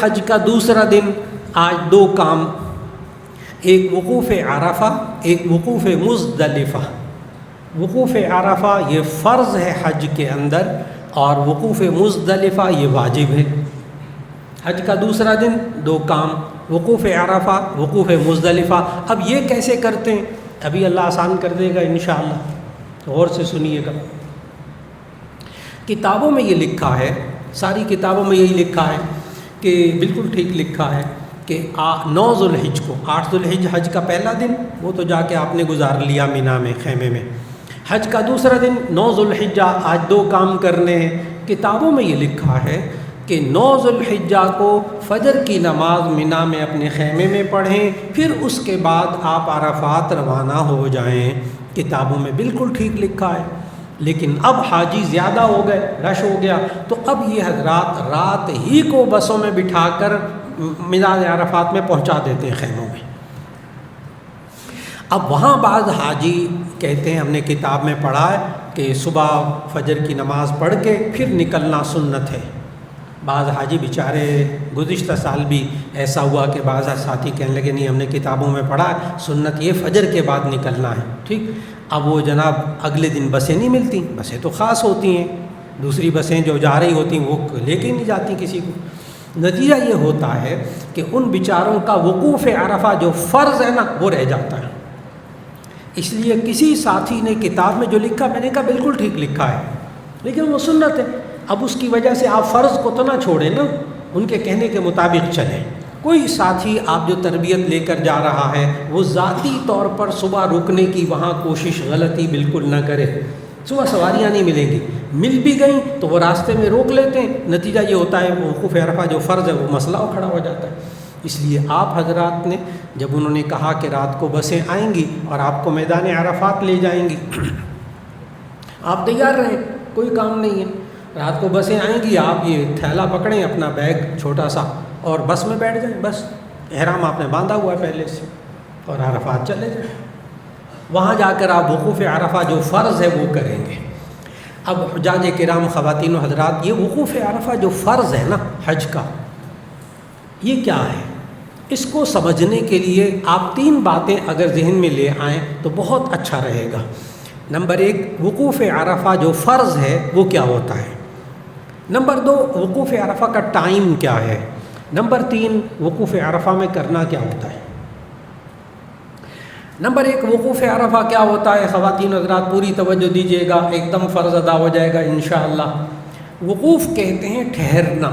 حج کا دوسرا دن آج دو کام، ایک وقوف عرفہ، ایک وقوف مزدلفہ۔ وقوف عرفہ یہ فرض ہے حج کے اندر، اور وقوف مزدلفہ یہ واجب ہے۔ حج کا دوسرا دن دو کام، وقوف عرفہ، وقوف مزدلفہ۔ اب یہ کیسے کرتے ہیں؟ ابھی اللہ آسان کر دے گا انشاءاللہ، غور سے سنیے گا۔ کتابوں میں یہ لکھا ہے، ساری کتابوں میں یہی لکھا ہے کہ بالکل ٹھیک لکھا ہے کہ 9 ذوالحج کو، 8 ذوالحج حج کا پہلا دن، وہ تو جا کے آپ نے گزار لیا مینا میں خیمے میں۔ حج کا دوسرا دن 9 ذوالحجہ، آج دو کام کرنے ہیں۔ کتابوں میں یہ لکھا ہے کہ 9 ذوالحجہ کو فجر کی نماز مینا میں اپنے خیمے میں پڑھیں، پھر اس کے بعد آپ عرفات روانہ ہو جائیں۔ کتابوں میں بالکل ٹھیک لکھا ہے، لیکن اب حاجی زیادہ ہو گئے، رش ہو گیا، تو اب یہ حضرات رات ہی کو بسوں میں بٹھا کر میدان عرفات میں پہنچا دیتے ہیں خیموں میں۔ اب وہاں بعض حاجی کہتے ہیں، ہم نے کتاب میں پڑھا ہے کہ صبح فجر کی نماز پڑھ کے پھر نکلنا سنت ہے۔ بعض حاجی بیچارے، گزشتہ سال بھی ایسا ہوا کہ بعض ساتھی کہنے لگے نہیں، ہم نے کتابوں میں پڑھا ہے سنت یہ فجر کے بعد نکلنا ہے، ٹھیک۔ اب وہ جناب اگلے دن بسیں نہیں ملتی، بسیں تو خاص ہوتی ہیں، دوسری بسیں جو جا رہی ہوتی ہیں وہ لے کے نہیں جاتی کسی کو۔ نتیجہ یہ ہوتا ہے کہ ان بیچاروں کا وقوف عرفہ جو فرض ہے نا وہ رہ جاتا ہے۔ اس لیے کسی ساتھی نے کتاب میں جو لکھا، میں نے کہا بالکل ٹھیک لکھا ہے، لیکن وہ سنت ہے۔ اب اس کی وجہ سے آپ فرض کو تو نہ چھوڑیں نا، ان کے کہنے کے مطابق چلیں۔ کوئی ساتھی آپ جو تربیت لے کر جا رہا ہے وہ ذاتی طور پر صبح رکنے کی وہاں کوشش غلطی بالکل نہ کرے۔ صبح سواریاں نہیں ملیں گی، مل بھی گئیں تو وہ راستے میں روک لیتے ہیں، نتیجہ یہ ہوتا ہے وقوف عرفہ جو فرض ہے وہ مسئلہ کھڑا ہو جاتا ہے۔ اس لیے آپ حضرات نے جب انہوں نے کہا کہ رات کو بسیں آئیں گی اور آپ کو میدان عرفات لے جائیں گی، آپ تیار رہیں، کوئی کام نہیں ہے۔ رات کو بسیں آئیں گی، آپ یہ تھیلا پکڑیں اپنا بیگ چھوٹا سا اور بس میں بیٹھ جائیں، بس احرام آپ نے باندھا ہوا ہے پہلے سے، اور عرفات چلے جائیں۔ وہاں جا کر آپ وقوف عرفہ جو فرض ہے وہ کریں گے۔ اب حجاج کرام، خواتین و حضرات، یہ وقوف عرفہ جو فرض ہے نا حج کا، یہ کیا ہے؟ اس کو سمجھنے کے لیے آپ 3 باتیں اگر ذہن میں لے آئیں تو بہت اچھا رہے گا۔ نمبر 1، وقوف عرفہ جو فرض ہے وہ کیا ہوتا ہے۔ نمبر 2، وقوف عرفہ کا ٹائم کیا ہے۔ نمبر 3، وقوف عرفہ میں کرنا کیا ہوتا ہے۔ نمبر 1، وقوف عرفہ کیا ہوتا ہے؟ خواتین حضرات پوری توجہ دیجیے گا، ایک دم فرض ادا ہو جائے گا انشاءاللہ۔ وقوف کہتے ہیں ٹھہرنا،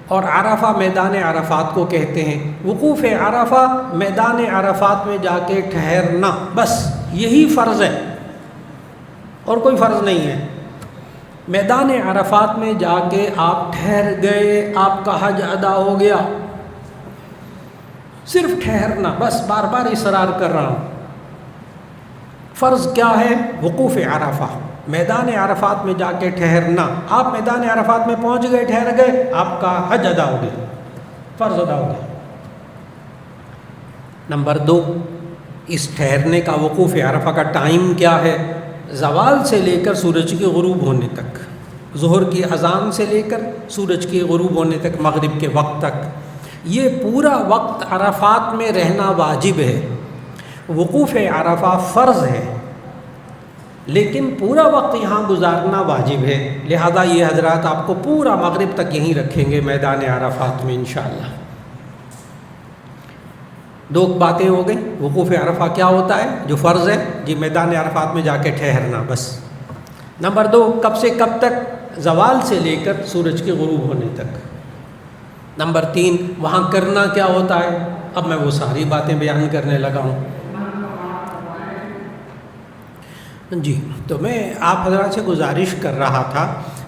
اور عرفہ میدان عرفات کو کہتے ہیں۔ وقوف عرفہ میدان عرفات میں جا کے ٹھہرنا، بس یہی فرض ہے اور کوئی فرض نہیں ہے۔ میدان عرفات میں جا کے آپ ٹھہر گئے، آپ کا حج ادا ہو گیا۔ صرف ٹھہرنا، بس بار بار اصرار کر رہا ہوں۔ فرض کیا ہے؟ وقوف عرفہ، میدان عرفات میں جا کے ٹھہرنا۔ آپ میدان عرفات میں پہنچ گئے، ٹھہر گئے، آپ کا حج ادا ہو گیا، فرض ادا ہو گیا۔ نمبر 2، اس ٹھہرنے کا، وقوف عرفہ کا ٹائم کیا ہے؟ زوال سے لے کر سورج کے غروب ہونے تک، ظہر کی اذان سے لے کر سورج کے غروب ہونے تک، مغرب کے وقت تک، یہ پورا وقت عرفات میں رہنا واجب ہے۔ وقوف عرفہ فرض ہے لیکن پورا وقت یہاں گزارنا واجب ہے، لہذا یہ حضرات آپ کو پورا مغرب تک یہیں رکھیں گے میدان عرفات میں انشاءاللہ۔ 2 باتیں ہو گئی۔ وقوف عرفہ کیا ہوتا ہے جو فرض ہے؟ جی میدان عرفات میں جا کے ٹھہرنا، بس۔ نمبر 2، کب سے کب تک؟ زوال سے لے کر سورج کے غروب ہونے تک۔ نمبر 3، وہاں کرنا کیا ہوتا ہے؟ اب میں وہ ساری باتیں بیان کرنے لگا ہوں۔ جی تو میں آپ حضرات سے گزارش کر رہا تھا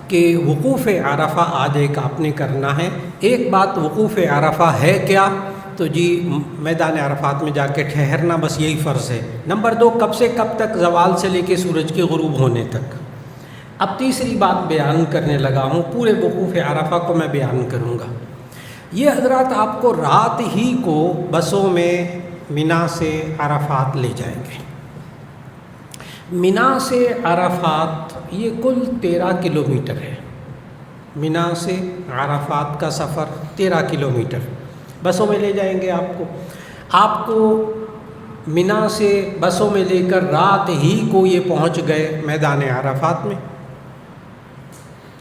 کہ وقوف عرفہ آج ایک آپ نے کرنا ہے۔ ایک بات، وقوف عرفہ ہے کیا؟ تو جی میدان عرفات میں جا کے ٹھہرنا، بس یہی فرض ہے۔ نمبر 2، کب سے کب تک؟ زوال سے لے کے سورج کے غروب ہونے تک۔ اب تیسری بات بیان کرنے لگا ہوں، پورے وقوف عرفہ کو میں بیان کروں گا۔ یہ حضرات آپ کو رات ہی کو بسوں میں مینا سے عرفات لے جائیں گے۔ مینا سے عرفات یہ کل 13 کلومیٹر ہے۔ منا سے عرفات کا سفر 13 کلومیٹر، بسوں میں لے جائیں گے آپ کو منا سے بسوں میں لے کر رات ہی کو یہ پہنچ گئے میدان عرفات میں۔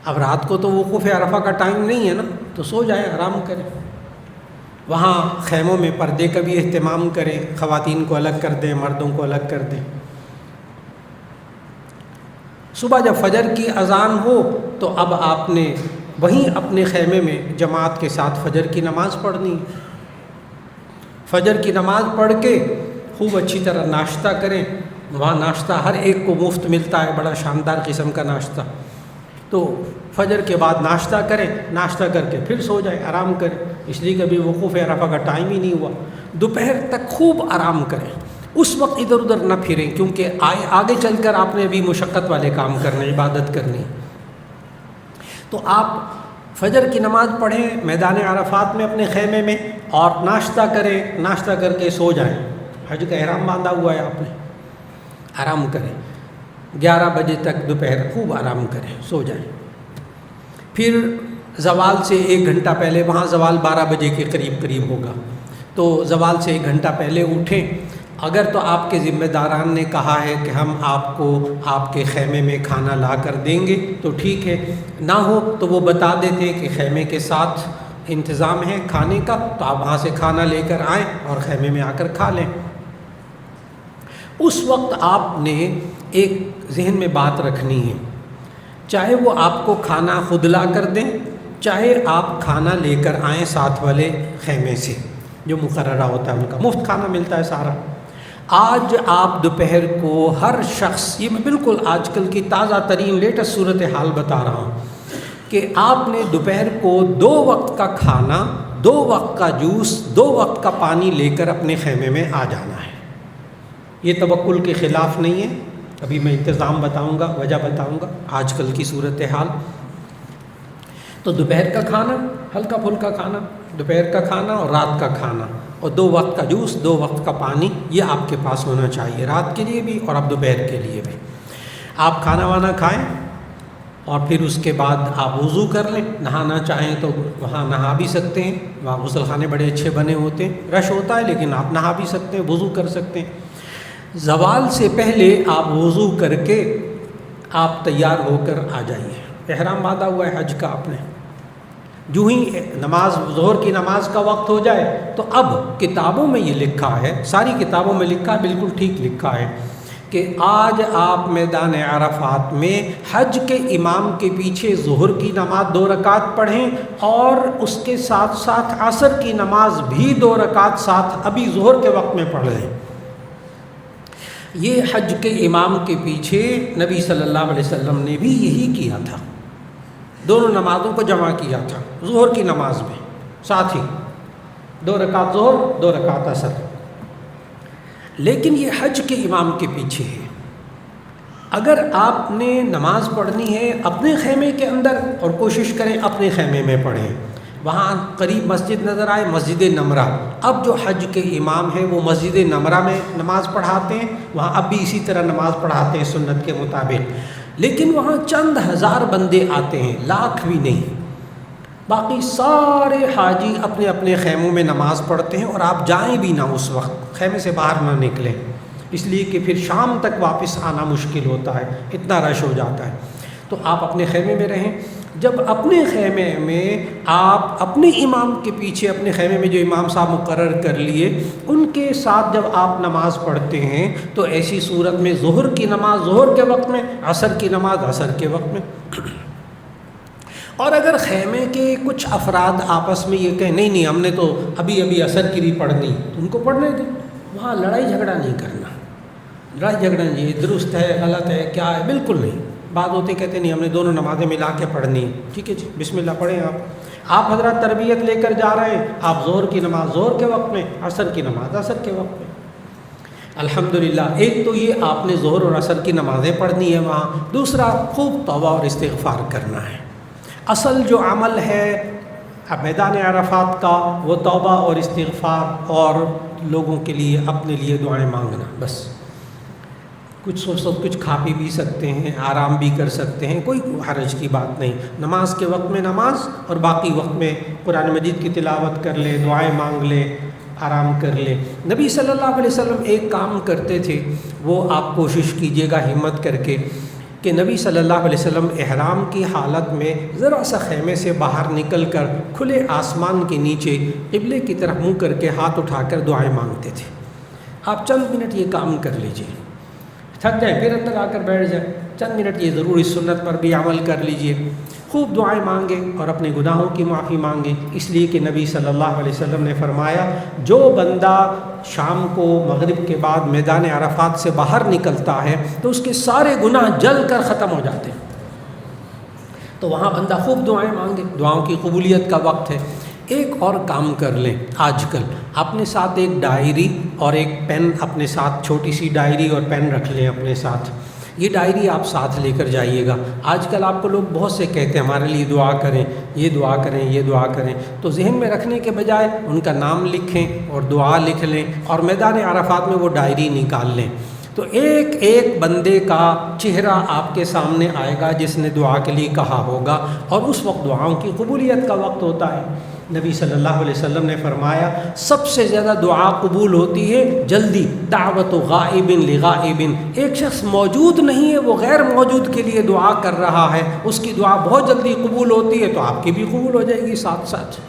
اب رات کو تو وقوف عرفہ کا ٹائم نہیں ہے نا، تو سو جائیں، آرام کریں، وہاں خیموں میں پردے کا بھی اہتمام کریں، خواتین کو الگ کر دیں، مردوں کو الگ کر دیں۔ صبح جب فجر کی اذان ہو تو اب آپ نے وہیں اپنے خیمے میں جماعت کے ساتھ فجر کی نماز پڑھنی ہے۔ فجر کی نماز پڑھ کے خوب اچھی طرح ناشتہ کریں، وہاں ناشتہ ہر ایک کو مفت ملتا ہے، بڑا شاندار قسم کا ناشتہ۔ تو فجر کے بعد ناشتہ کریں، ناشتہ کر کے پھر سو جائیں، آرام کریں، اس لیے کہ ابھی وقوف عرفہ کا ٹائم ہی نہیں ہوا۔ دوپہر تک خوب آرام کریں، اس وقت ادھر ادھر نہ پھریں، کیونکہ آگے چل کر آپ نے ابھی مشقت والے کام کرنے، عبادت کرنی۔ تو آپ فجر کی نماز پڑھیں میدان عرفات میں اپنے خیمے میں، اور ناشتہ کریں، ناشتہ کر کے سو جائیں۔ حج کا احرام باندھا ہوا ہے آپ نے، آرام کریں، 11 بجے تک دوپہر خوب آرام کریں، سو جائیں۔ پھر زوال سے 1 گھنٹہ پہلے، وہاں زوال 12 بجے کے قریب ہوگا، تو زوال سے 1 گھنٹہ پہلے اٹھیں۔ اگر تو آپ کے ذمہ داران نے کہا ہے کہ ہم آپ کو آپ کے خیمے میں کھانا لا کر دیں گے تو ٹھیک ہے، نہ ہو تو وہ بتا دیتے کہ خیمے کے ساتھ انتظام ہے کھانے کا، تو آپ وہاں سے کھانا لے کر آئیں اور خیمے میں آ کر کھا لیں۔ اس وقت آپ نے ایک ذہن میں بات رکھنی ہے، چاہے وہ آپ کو کھانا خود لا کر دیں، چاہے آپ کھانا لے کر آئیں ساتھ والے خیمے سے جو مقررہ ہوتا ہے، ان کا مفت کھانا ملتا ہے سارا۔ آج آپ دوپہر کو ہر شخص، یہ میں بالکل آج کل کی تازہ ترین لیٹسٹ صورتحال بتا رہا ہوں، کہ آپ نے دوپہر کو 2 وقت کا کھانا، 2 وقت کا جوس، 2 وقت کا پانی لے کر اپنے خیمے میں آ جانا ہے۔ یہ توکل کے خلاف نہیں ہے، ابھی میں انتظام بتاؤں گا، وجہ بتاؤں گا آج کل کی صورتحال۔ تو دوپہر کا کھانا، ہلکا پھلکا کھانا، دوپہر کا کھانا اور رات کا کھانا، اور 2 وقت کا جوس، 2 وقت کا پانی، یہ آپ کے پاس ہونا چاہیے، رات کے لیے بھی اور اب دوپہر کے لیے بھی۔ آپ کھانا وانا کھائیں اور پھر اس کے بعد آپ وضو کر لیں، نہانا چاہیں تو وہاں نہا بھی سکتے ہیں، وہاں غسل خانے بڑے اچھے بنے ہوتے ہیں، رش ہوتا ہے لیکن آپ نہا بھی سکتے ہیں، وضو کر سکتے ہیں۔ زوال سے پہلے آپ وضو کر کے آپ تیار ہو کر آ جائیے، احرام باندھا ہوا ہے حج کا آپ نے۔ جو ہی نماز، ظہر کی نماز کا وقت ہو جائے تو اب کتابوں میں یہ لکھا ہے، ساری کتابوں میں لکھا ہے، بالکل ٹھیک لکھا ہے کہ آج آپ میدان عرفات میں حج کے امام کے پیچھے ظہر کی نماز 2 رکعت پڑھیں، اور اس کے ساتھ ساتھ عصر کی نماز بھی 2 رکعت ساتھ ابھی ظہر کے وقت میں پڑھ لیں۔ یہ حج کے امام کے پیچھے نبی صلی اللہ علیہ وسلم نے بھی یہی کیا تھا، دونوں نمازوں کو جمع کیا تھا ظہر کی نماز میں، ساتھ ہی 2 رکعت ظہر، 2 رکعت عصر۔ لیکن یہ حج کے امام کے پیچھے ہے۔ اگر آپ نے نماز پڑھنی ہے اپنے خیمے کے اندر، اور کوشش کریں اپنے خیمے میں پڑھیں، وہاں قریب مسجد نظر آئے، مسجد نمرہ، اب جو حج کے امام ہیں وہ مسجد نمرہ میں نماز پڑھاتے ہیں، وہاں اب بھی اسی طرح نماز پڑھاتے ہیں سنت کے مطابق، لیکن وہاں چند ہزار بندے آتے ہیں، لاکھ بھی نہیں۔ باقی سارے حاجی اپنے اپنے خیموں میں نماز پڑھتے ہیں، اور آپ جائیں بھی نہ، اس وقت خیمے سے باہر نہ نکلیں، اس لیے کہ پھر شام تک واپس آنا مشکل ہوتا ہے، اتنا رش ہو جاتا ہے۔ تو آپ اپنے خیمے میں رہیں۔ جب اپنے خیمے میں آپ اپنے امام کے پیچھے، اپنے خیمے میں جو امام صاحب مقرر کر لیے ان کے ساتھ جب آپ نماز پڑھتے ہیں تو ایسی صورت میں ظہر کی نماز ظہر کے وقت میں، عصر کی نماز عصر کے وقت میں۔ اور اگر خیمے کے کچھ افراد آپس میں یہ کہیں نہیں ہم نے تو ابھی عصر کی بھی پڑھنی، تو ان کو پڑھنے دیں، وہاں لڑائی جھگڑا نہیں کرنا۔ لڑائی جھگڑا نہیں، یہ درست ہے غلط ہے کیا ہے، بالکل نہیں۔ بعض ہوتے کہتے نہیں ہم نے دونوں نمازیں ملا کے پڑھنی، ٹھیک ہے جی بسم اللہ پڑھیں۔ آپ حضرات تربیت لے کر جا رہے ہیں، آپ ظہر کی نماز ظہر کے وقت میں، عصر کی نماز عصر کے وقت میں۔ الحمدللہ، ایک تو یہ آپ نے ظہر اور عصر کی نمازیں پڑھنی ہے وہاں، دوسرا خوب توبہ اور استغفار کرنا ہے۔ اصل جو عمل ہے میدان عرفات کا وہ توبہ اور استغفار اور لوگوں کے لیے اپنے لیے دعائیں مانگنا، بس کچھ کچھ کھا پی بھی سکتے ہیں، آرام بھی کر سکتے ہیں، کوئی حرج کی بات نہیں۔ نماز کے وقت میں نماز اور باقی وقت میں قرآن مجید کی تلاوت کر لے، دعائیں مانگ لے، آرام کر لے۔ نبی صلی اللہ علیہ وسلم ایک کام کرتے تھے، وہ آپ کوشش کیجئے گا ہمت کر کے کہ نبی صلی اللہ علیہ وسلم احرام کی حالت میں ذرا سا خیمے سے باہر نکل کر کھلے آسمان کے نیچے قبلے کی طرف منہ کر کے ہاتھ اٹھا کر دعائیں مانگتے تھے۔ آپ چند منٹ یہ کام کر لیجئے، تھک جائیں پھر اندر آ کر بیٹھ جائیں، چند منٹ یہ ضرور اس سنت پر بھی عمل کر لیجئے، خوب دعائیں مانگیں اور اپنے گناہوں کی معافی مانگیں، اس لیے کہ نبی صلی اللہ علیہ وسلم نے فرمایا جو بندہ شام کو مغرب کے بعد میدان عرفات سے باہر نکلتا ہے تو اس کے سارے گناہ جل کر ختم ہو جاتے ہیں۔ تو وہاں بندہ خوب دعائیں مانگے، دعاؤں کی قبولیت کا وقت ہے۔ ایک اور کام کر لیں، آج کل اپنے ساتھ ایک ڈائری اور ایک پین اپنے ساتھ، چھوٹی سی ڈائری اور پین رکھ لیں اپنے ساتھ۔ یہ ڈائری آپ ساتھ لے کر جائیے گا۔ آج کل آپ کو لوگ بہت سے کہتے ہیں ہمارے لیے دعا کریں، یہ دعا کریں، یہ دعا کریں، تو ذہن میں رکھنے کے بجائے ان کا نام لکھیں اور دعا لکھ لیں اور میدان عرفات میں وہ ڈائری نکال لیں، تو ایک ایک بندے کا چہرہ آپ کے سامنے آئے گا جس نے دعا کے لیے کہا ہوگا، اور اس وقت دعاؤں کی قبولیت کا وقت ہوتا ہے۔ نبی صلی اللہ علیہ وسلم نے فرمایا سب سے زیادہ دعا قبول ہوتی ہے جلدی، دعوت غائب لغائب، ایک شخص موجود نہیں ہے، وہ غیر موجود کے لیے دعا کر رہا ہے، اس کی دعا بہت جلدی قبول ہوتی ہے، تو آپ کی بھی قبول ہو جائے گی ساتھ ساتھ۔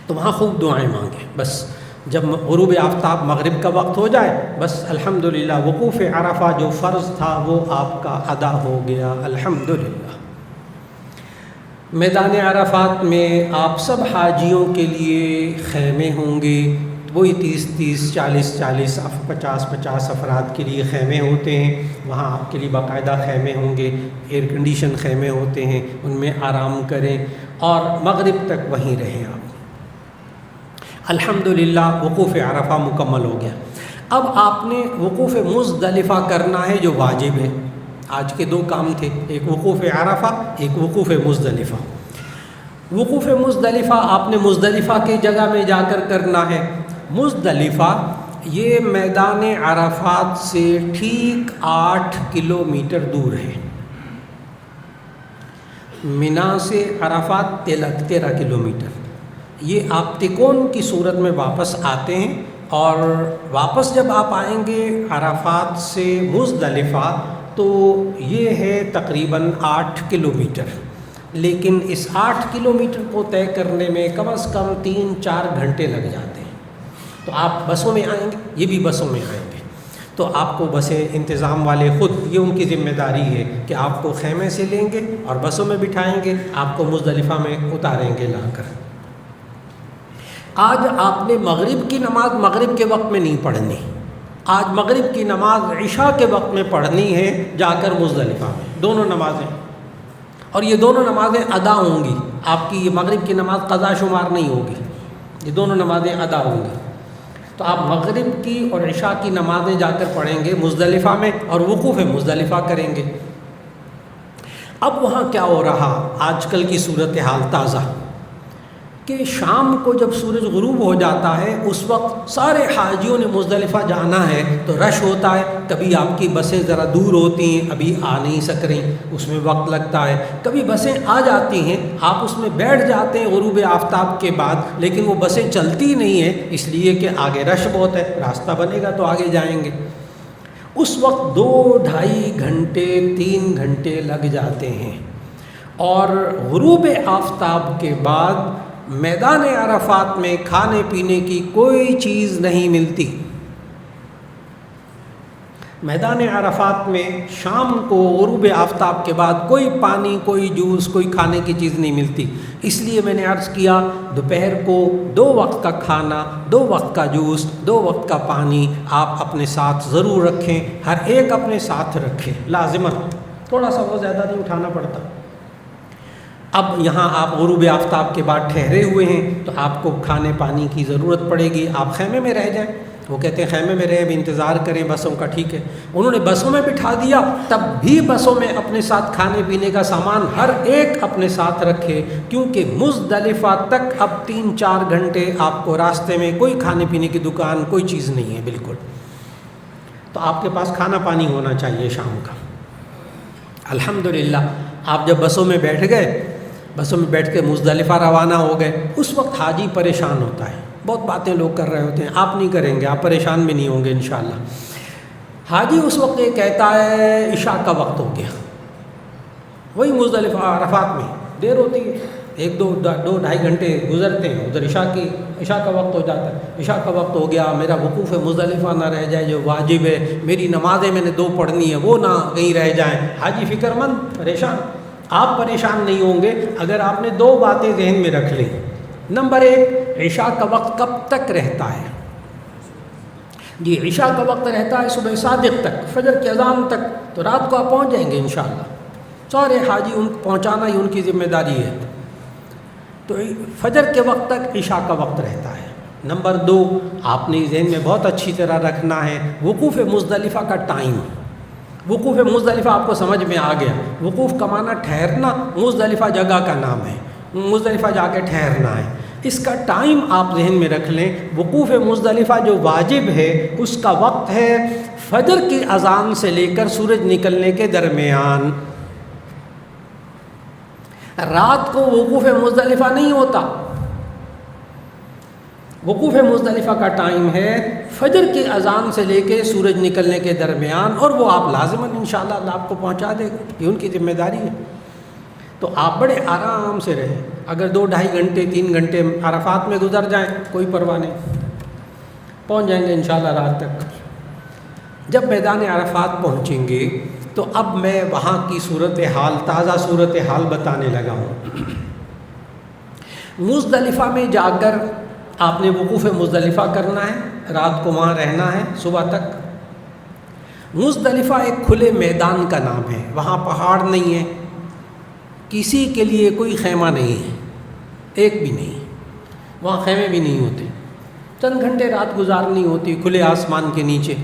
تو وہاں خوب دعائیں مانگیں، بس جب غروب آفتاب مغرب کا وقت ہو جائے بس الحمدللہ وقوف عرفہ جو فرض تھا وہ آپ کا ادا ہو گیا، الحمدللہ۔ میدان عرفات میں آپ سب حاجیوں کے لیے خیمے ہوں گے، وہی 30 40 50 افراد کے لیے خیمے ہوتے ہیں، وہاں آپ کے لیے باقاعدہ خیمے ہوں گے، ایئر کنڈیشن خیمے ہوتے ہیں، ان میں آرام کریں اور مغرب تک وہیں رہیں آپ۔ الحمدللہ وقوف عرفہ مکمل ہو گیا۔ اب آپ نے وقوف مزدلفہ کرنا ہے جو واجب ہے۔ آج کے دو کام تھے، ایک وقوف عرفہ، ایک وقوف مزدلفہ۔ وقوف مزدلفہ آپ نے مزدلفہ کی جگہ میں جا کر کرنا ہے۔ مزدلفہ یہ میدان عرفات سے ٹھیک 8 کلومیٹر دور ہے۔ منا سے عرفات 13 کلومیٹر۔ یہ آپ تکون کی صورت میں واپس آتے ہیں، اور واپس جب آپ آئیں گے عرفات سے مزدلفہ تو یہ ہے تقریباً 8 کلومیٹر، لیکن اس 8 کلومیٹر کو طے کرنے میں کم از کم 3-4 گھنٹے لگ جاتے ہیں۔ تو آپ بسوں میں آئیں گے، یہ بھی بسوں میں آئیں گے، تو آپ کو بسیں انتظام والے خود، یہ ان کی ذمہ داری ہے کہ آپ کو خیمے سے لیں گے اور بسوں میں بٹھائیں گے، آپ کو مزدلفہ میں اتاریں گے لا کر۔ آج آپ نے مغرب کی نماز مغرب کے وقت میں نہیں پڑھنی، آج مغرب کی نماز عشاء کے وقت میں پڑھنی ہے جا کر مزدلفہ میں، دونوں نمازیں، اور یہ دونوں نمازیں ادا ہوں گی، آپ کی یہ مغرب کی نماز قضا شمار نہیں ہوگی، یہ دونوں نمازیں ادا ہوں گی۔ تو آپ مغرب کی اور عشاء کی نمازیں جا کر پڑھیں گے مزدلفہ میں اور وقوف مزدلفہ کریں گے۔ اب وہاں کیا ہو رہا آج کل کی صورتحال تازہ، کہ شام کو جب سورج غروب ہو جاتا ہے اس وقت سارے حاجیوں نے مزدلفہ جانا ہے تو رش ہوتا ہے، کبھی آپ کی بسیں ذرا دور ہوتی ہیں، ابھی آ نہیں سک رہی، اس میں وقت لگتا ہے، کبھی بسیں آ جاتی ہیں، آپ اس میں بیٹھ جاتے ہیں غروب آفتاب کے بعد، لیکن وہ بسیں چلتی نہیں ہیں اس لیے کہ آگے رش بہت ہے، راستہ بنے گا تو آگے جائیں گے۔ اس وقت 2-2.5 گھنٹے 3 گھنٹے لگ جاتے ہیں، اور غروب آفتاب کے بعد میدان عرفات میں کھانے پینے کی کوئی چیز نہیں ملتی۔ میدان عرفات میں شام کو غروب آفتاب کے بعد کوئی پانی، کوئی جوس، کوئی کھانے کی چیز نہیں ملتی، اس لیے میں نے عرض کیا دوپہر کو 2 وقت کا کھانا، 2 وقت کا جوس، 2 وقت کا پانی آپ اپنے ساتھ ضرور رکھیں، ہر ایک اپنے ساتھ رکھیں لازماً، تھوڑا سا وہ زیادہ نہیں اٹھانا پڑتا۔ اب یہاں آپ غروب آفتاب کے بعد ٹھہرے ہوئے ہیں تو آپ کو کھانے پانی کی ضرورت پڑے گی، آپ خیمے میں رہ جائیں، وہ کہتے ہیں خیمے میں رہیں، ابھی انتظار کریں بسوں کا، ٹھیک ہے، انہوں نے بسوں میں بٹھا دیا، تب بھی بسوں میں اپنے ساتھ کھانے پینے کا سامان ہر ایک اپنے ساتھ رکھے، کیونکہ مزدلفہ تک اب 3-4 گھنٹے آپ کو راستے میں کوئی کھانے پینے کی دکان، کوئی چیز نہیں ہے بالکل۔ تو آپ کے پاس کھانا پانی ہونا چاہیے شام کا۔ الحمدللہ آپ جب بسوں میں بیٹھ گئے، بسوں میں بیٹھ کے مزدلفہ روانہ ہو گئے، اس وقت حاجی پریشان ہوتا ہے، بہت باتیں لوگ کر رہے ہوتے ہیں، آپ نہیں کریں گے، آپ پریشان بھی نہیں ہوں گے انشاءاللہ۔ حاجی اس وقت یہ کہتا ہے عشاء کا وقت ہو گیا، وہی مزدلفہ عرفات میں دیر ہوتی ہے، 1-2 گھنٹے گزرتے ہیں، ادھر عشاء کا وقت ہو جاتا ہے، عشاء کا وقت ہو گیا، میرا وقوف مزدلفہ نہ رہ جائے جو واجب ہے، میری نمازیں میں نے 2 پڑھنی ہے وہ نہ کہیں رہ جائیں۔ حاجی فکر مند، پریشان۔ آپ پریشان نہیں ہوں گے اگر آپ نے 2 باتیں ذہن میں رکھ لیں۔ نمبر 1، عشاء کا وقت کب تک رہتا ہے؟ جی عشاء کا وقت رہتا ہے صبح صادق تک، فجر کی اذان تک، تو رات کو آپ پہنچ جائیں گے انشاءاللہ۔ سارے حاجی ان پہنچانا ہی ان کی ذمہ داری ہے، تو فجر کے وقت تک عشاء کا وقت رہتا ہے۔ نمبر 2، آپ نے ذہن میں بہت اچھی طرح رکھنا ہے وقوف مزدلفہ کا ٹائم۔ وقوف مزدلفہ آپ کو سمجھ میں آ گیا، وقوف کا معنی ٹھہرنا، مزدلفہ جگہ کا نام ہے، مزدلفہ جا کے ٹھہرنا ہے۔ اس کا ٹائم آپ ذہن میں رکھ لیں، وقوف مزدلفہ جو واجب ہے اس کا وقت ہے فجر کی اذان سے لے کر سورج نکلنے کے درمیان۔ رات کو وقوف مزدلفہ نہیں ہوتا، وقوف مزدلفہ کا ٹائم ہے فجر کی اذان سے لے کے سورج نکلنے کے درمیان، اور وہ آپ لازماً انشاءاللہ اللہ آپ کو پہنچا دے گا، یہ ان کی ذمہ داری ہے۔ تو آپ بڑے آرام سے رہیں، اگر 2-2.5 گھنٹے 3 گھنٹے عرفات میں گزر جائیں کوئی پرواہ نہیں، پہنچ جائیں گے انشاءاللہ رات تک۔ جب میدان عرفات پہنچیں گے تو اب میں وہاں کی صورتحال، تازہ صورتحال بتانے لگا ہوں۔ مزدلفہ میں جا کر آپ نے وقوف مزدلفہ کرنا ہے، رات کو وہاں رہنا ہے صبح تک۔ مزدلفہ ایک کھلے میدان کا نام ہے، وہاں پہاڑ نہیں ہے، کسی کے لیے کوئی خیمہ نہیں ہے، ایک بھی نہیں، وہاں خیمے بھی نہیں ہوتے، چند گھنٹے رات گزارنی ہوتی کھلے آسمان کے نیچے،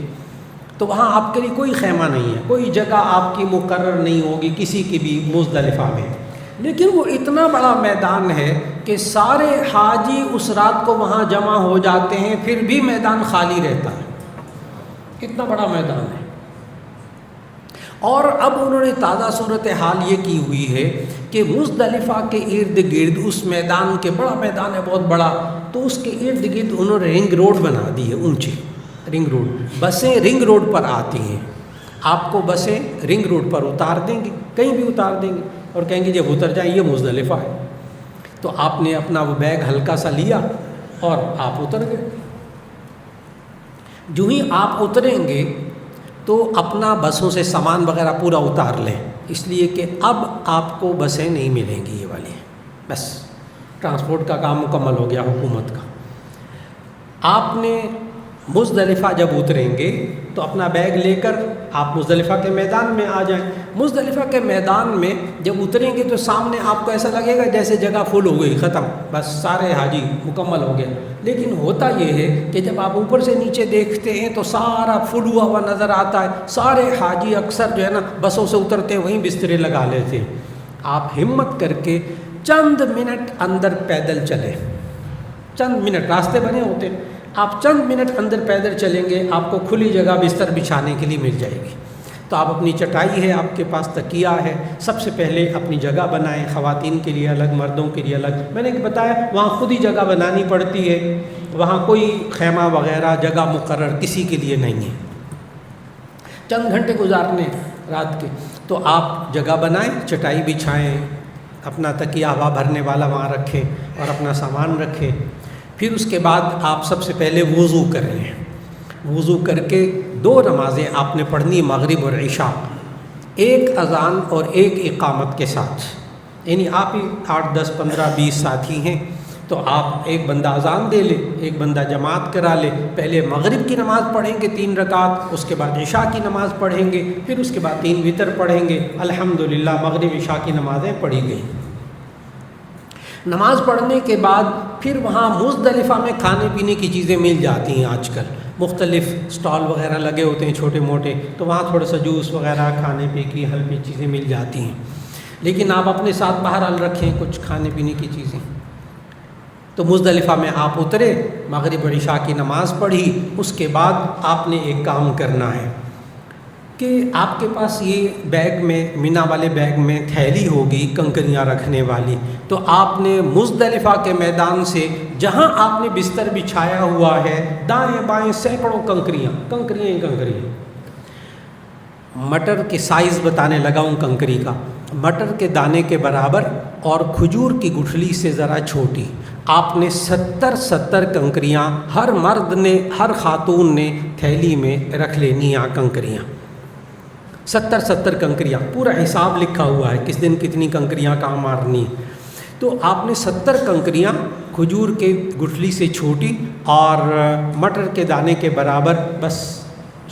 تو وہاں آپ کے لیے کوئی خیمہ نہیں ہے، کوئی جگہ آپ کی مقرر نہیں ہوگی کسی کی بھی مزدلفہ میں۔ لیکن وہ اتنا بڑا میدان ہے کہ سارے حاجی اس رات کو وہاں جمع ہو جاتے ہیں، پھر بھی میدان خالی رہتا ہے، اتنا بڑا میدان ہے۔ اور اب انہوں نے تازہ صورتحال یہ کی ہوئی ہے کہ مزدلفہ کے ارد گرد اس میدان کے، بڑا میدان ہے بہت بڑا، تو اس کے ارد گرد انہوں نے رنگ روڈ بنا دی ہے، اونچی رنگ روڈ، بسیں رنگ روڈ پر آتی ہیں، آپ کو بسیں رنگ روڈ پر اتار دیں گے، کہیں بھی اتار دیں گے اور کہیں گے جب اتر جائیں یہ مزدلفہ ہے۔ تو آپ نے اپنا وہ بیگ ہلکا سا لیا اور آپ اتر گئے۔ جو ہی آپ اتریں گے تو اپنا بسوں سے سامان وغیرہ پورا اتار لیں، اس لیے کہ اب آپ کو بسیں نہیں ملیں گی یہ والی، بس ٹرانسپورٹ کا کام مکمل ہو گیا حکومت کا۔ آپ نے مزدلفہ جب اتریں گے تو اپنا بیگ لے کر آپ مزدلفہ کے میدان میں آ جائیں۔ مزدلفہ کے میدان میں جب اتریں گے تو سامنے آپ کو ایسا لگے گا جیسے جگہ فل ہو گئی، ختم، بس سارے حاجی مکمل ہو گیا۔ لیکن ہوتا یہ ہے کہ جب آپ اوپر سے نیچے دیکھتے ہیں تو سارا فل ہوا ہوا نظر آتا ہے، سارے حاجی اکثر جو ہے نا بسوں سے اترتے ہیں وہیں بسترے لگا لیتے ہیں۔ آپ ہمت کر کے چند منٹ اندر پیدل چلیں، چند منٹ، راستے بنے ہوتے ہیں، آپ چند منٹ اندر پیدل چلیں گے، آپ کو کھلی جگہ بستر بچھانے کے لیے مل جائے گی۔ تو آپ اپنی چٹائی ہے، آپ کے پاس تکیہ ہے، سب سے پہلے اپنی جگہ بنائیں، خواتین کے لیے الگ، مردوں کے لیے الگ۔ میں نے بتایا وہاں خود ہی جگہ بنانی پڑتی ہے، وہاں کوئی خیمہ وغیرہ جگہ مقرر کسی کے لیے نہیں ہے، چند گھنٹے گزارنے رات کے، تو آپ جگہ بنائیں، چٹائی بچھائیں، اپنا تکیہ ہوا بھرنے والا وہاں رکھیں اور اپنا سامان رکھیں۔ پھر اس کے بعد آپ سب سے پہلے وضو کر لیں، وضو کر کے 2 نمازیں آپ نے پڑھنی مغرب اور عشاء، ایک اذان اور ایک اقامت کے ساتھ، یعنی آپ ہی 8 10 15 20 ساتھی ہیں تو آپ ایک بندہ اذان دے لے، ایک بندہ جماعت کرا لے، پہلے مغرب کی نماز پڑھیں گے 3 رکعت، اس کے بعد عشاء کی نماز پڑھیں گے، پھر اس کے بعد 3 وتر پڑھیں گے۔ الحمدللہ مغرب عشاء کی نمازیں پڑھی گئیں۔ نماز پڑھنے کے بعد پھر وہاں مزدلفہ میں کھانے پینے کی چیزیں مل جاتی ہیں، آج کل مختلف سٹال وغیرہ لگے ہوتے ہیں چھوٹے موٹے، تو وہاں تھوڑا سا جوس وغیرہ کھانے پی کی ہلکی چیزیں مل جاتی ہیں، لیکن آپ اپنے ساتھ بہرحال رکھیں کچھ کھانے پینے کی چیزیں۔ تو مزدلفہ میں آپ اترے، مغرب اور عشاء کی نماز پڑھی، اس کے بعد آپ نے ایک کام کرنا ہے، کہ آپ کے پاس یہ بیگ میں، مینا والے بیگ میں تھیلی ہوگی کنکریاں رکھنے والی، تو آپ نے مزدلفہ کے میدان سے جہاں آپ نے بستر بچھایا ہوا ہے دائیں بائیں سینکڑوں کنکریاں ہی کنکریاں. مٹر کے سائز بتانے لگا ہوں کنکری کا، مٹر کے دانے کے برابر اور کھجور کی گٹھلی سے ذرا چھوٹی. آپ نے 70 کنکریاں ہر مرد نے، ہر خاتون نے تھیلی میں رکھ لینی ہیں کنکریاں. 70 کنکریاں، پورا حساب لکھا ہوا ہے کس دن کتنی کنکریاں کہاں مارنی. تو آپ نے 70 کنکریاں کھجور کے گٹھلی سے چھوٹی اور مٹر کے دانے کے برابر بس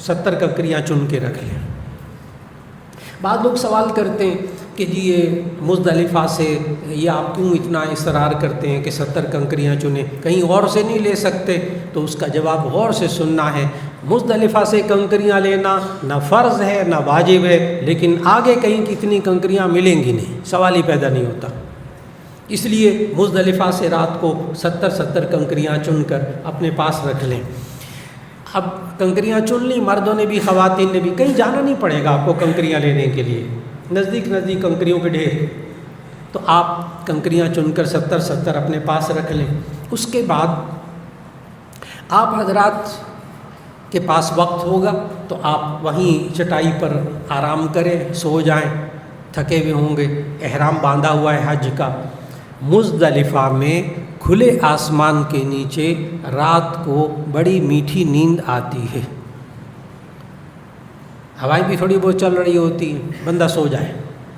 70 کنکریاں چن کے رکھ لیں. بعض لوگ سوال کرتے ہیں کہ جی یہ مزدلفہ سے یہ آپ کیوں اتنا اصرار کرتے ہیں کہ 70 کنکریاں چنیں، کہیں اور سے نہیں لے سکتے؟ تو اس کا جواب غور سے سننا ہے. مزدلفہ سے کنکریاں لینا نہ فرض ہے نہ واجب ہے، لیکن آگے کہیں کتنی کنکریاں ملیں گی نہیں، سوال ہی پیدا نہیں ہوتا. اس لیے مزدلفہ سے رات کو 70 کنکریاں چن کر اپنے پاس رکھ لیں. اب کنکریاں چن لی، مردوں نے بھی خواتین نے بھی، کہیں جانا نہیں پڑے گا آپ کو کنکریاں لینے کے لیے، نزدیک کنکریوں کے ڈھیر. تو آپ کنکریاں چن کر 70 اپنے پاس رکھ لیں. اس کے بعد آپ حضرات کے پاس وقت ہوگا تو آپ وہیں چٹائی پر آرام کریں، سو جائیں، تھکے ہوئے ہوں گے، احرام باندھا ہوا ہے حج کا. مزدلفہ میں کھلے آسمان کے نیچے رات کو بڑی میٹھی نیند آتی ہے، ہوائیں بھی تھوڑی بہت چل رہی ہوتی ہیں، بندہ سو جائے.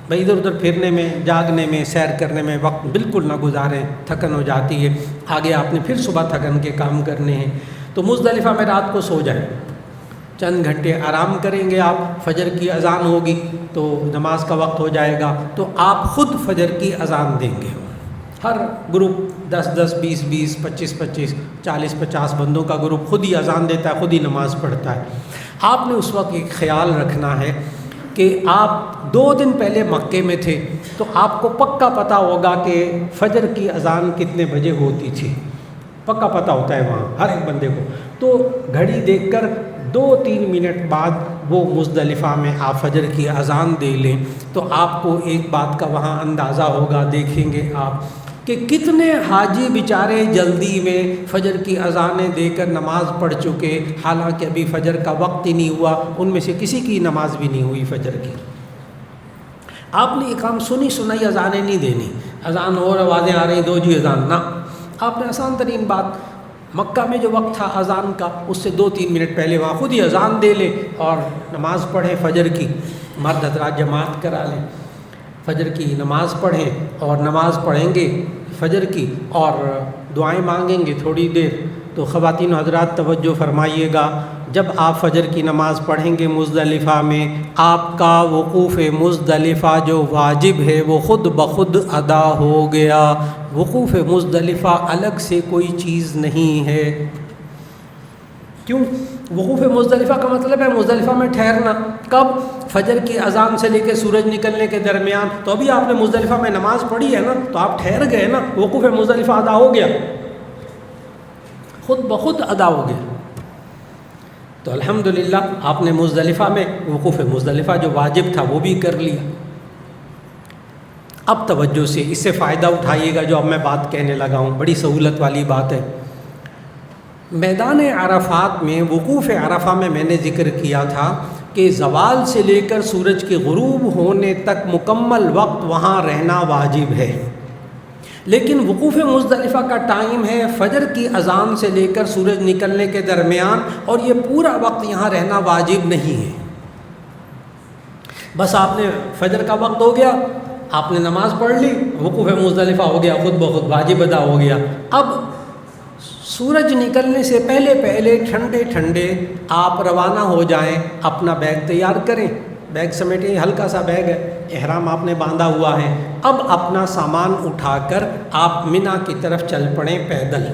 بھائی ادھر ادھر پھرنے میں، جاگنے میں، سیر کرنے میں وقت بالکل نہ گزاریں، تھکن ہو جاتی ہے. آگے آپ نے پھر صبح تھکن کے کام کرنے ہیں. تو مزدلفہ میں رات کو سو جائیں، چند گھنٹے آرام کریں گے. آپ فجر کی اذان ہوگی تو نماز کا وقت ہو جائے گا، تو آپ خود فجر کی اذان دیں گے. ہر گروپ 10 20 25 40 50 بندوں کا گروپ خود ہی اذان دیتا ہے، خود ہی نماز پڑھتا ہے. آپ نے اس وقت ایک خیال رکھنا ہے کہ آپ 2 دن پہلے مکے میں تھے تو آپ کو پکا پتہ ہوگا کہ فجر کی اذان کتنے بجے ہوتی تھی، پکا پتہ ہوتا ہے وہاں ہر ایک بندے کو. تو گھڑی دیکھ کر 2-3 منٹ بعد وہ مزدلفہ میں آپ فجر کی اذان دے لیں تو آپ کو ایک بات کا وہاں اندازہ ہوگا. دیکھیں گے آپ کہ کتنے حاجی بیچارے جلدی میں فجر کی اذانیں دے کر نماز پڑھ چکے، حالانکہ ابھی فجر کا وقت ہی نہیں ہوا. ان میں سے کسی کی نماز بھی نہیں ہوئی فجر کی. آپ نے یہ کام سنی سنائی اذانیں نہیں دینی، اذان اور آوازیں آ رہی، دو جی اذان، نہ. آپ نے آسان ترین بات، مکہ میں جو وقت تھا اذان کا اس سے 2-3 منٹ پہلے وہاں خود ہی اذان دے لیں اور نماز پڑھیں فجر کی. مرد حضرات جماعت کرا لیں، فجر کی نماز پڑھیں اور نماز پڑھیں گے فجر کی اور دعائیں مانگیں گے تھوڑی دیر. تو خواتین حضرات توجہ فرمائیے گا، جب آپ فجر کی نماز پڑھیں گے مزدلفہ میں، آپ کا وقوف مزدلفہ جو واجب ہے وہ خود بخود ادا ہو گیا. وقوف مزدلفہ الگ سے کوئی چیز نہیں ہے. کیوں؟ وقوف مزدلفہ کا مطلب ہے مزدلفہ میں ٹھہرنا. کب؟ فجر کی اذان سے لے کے سورج نکلنے کے درمیان. تو ابھی آپ نے مزدلفہ میں نماز پڑھی ہے نا، تو آپ ٹھہر گئے نا، وقوف مزدلفہ ادا ہو گیا، خود بخود ادا ہو گیا. تو الحمدللہ آپ نے مزدلفہ میں وقوف مزدلفہ جو واجب تھا وہ بھی کر لیا. اب توجہ سے اس سے فائدہ اٹھائیے گا جو اب میں بات کہنے لگا ہوں، بڑی سہولت والی بات ہے. میدان عرفات میں، وقوف عرفہ میں نے ذکر کیا تھا کہ زوال سے لے کر سورج کے غروب ہونے تک مکمل وقت وہاں رہنا واجب ہے. لیکن وقوف مزدلفہ کا ٹائم ہے فجر کی اذان سے لے کر سورج نکلنے کے درمیان، اور یہ پورا وقت یہاں رہنا واجب نہیں ہے. بس آپ نے فجر کا وقت ہو گیا، آپ نے نماز پڑھ لی، وقوف مزدلفہ ہو گیا، خود بخود واجب ادا ہو گیا. اب سورج نکلنے سے پہلے پہلے ٹھنڈے ٹھنڈے آپ روانہ ہو جائیں، اپنا بیگ تیار کریں، بیگ سمیٹیں، ہلکا سا بیگ ہے، احرام آپ نے باندھا ہوا ہے. اب اپنا سامان اٹھا کر آپ مینا کی طرف چل پڑیں پیدل.